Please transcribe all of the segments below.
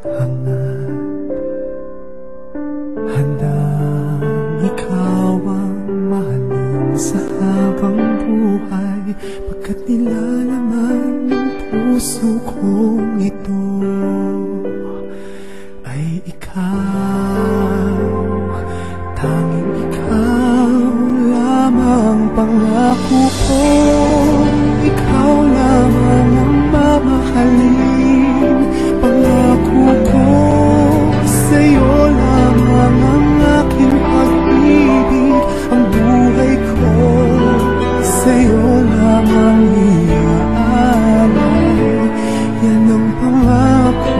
Handang ikaw ang mahalin sa habang buhay, pagkat nilalaman ng puso kong ito ay ikaw, tanging ikaw lamang pangako ko. Ikaw lamang ang mamahalin, pangako ko. Sa'yo lamang ang aking pag-ibig, ang buhay ko sa'yo lamang iaalay. Yan ang pangako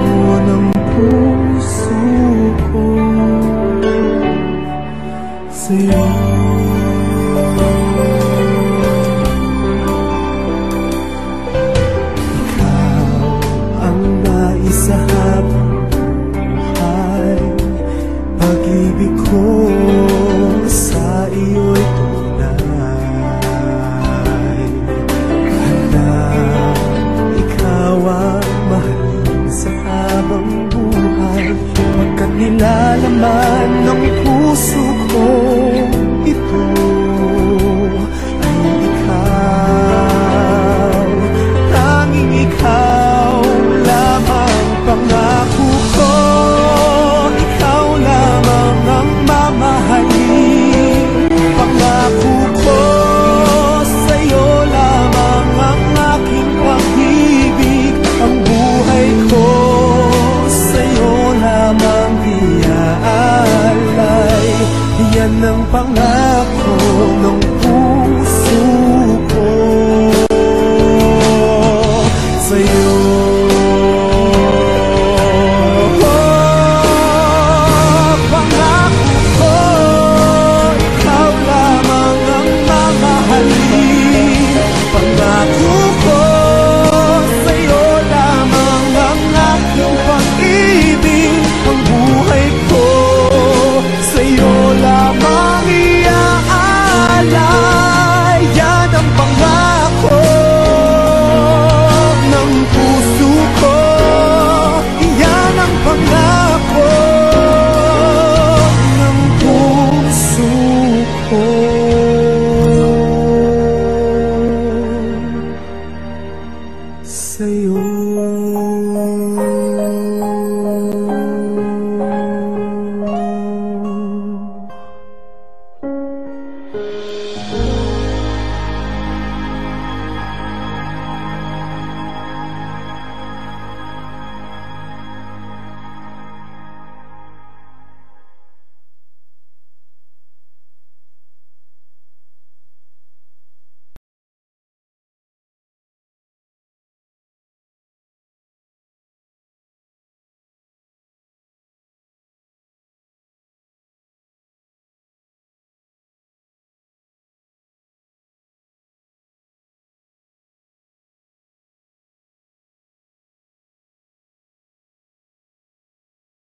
ng puso ko sa'yo. Ikaw ang nais sa habang buhay, pag-ibig ko sa iyo'y tunay. Handang ikaw ang mahalin sa habang buhay, pagkat nilalaman ng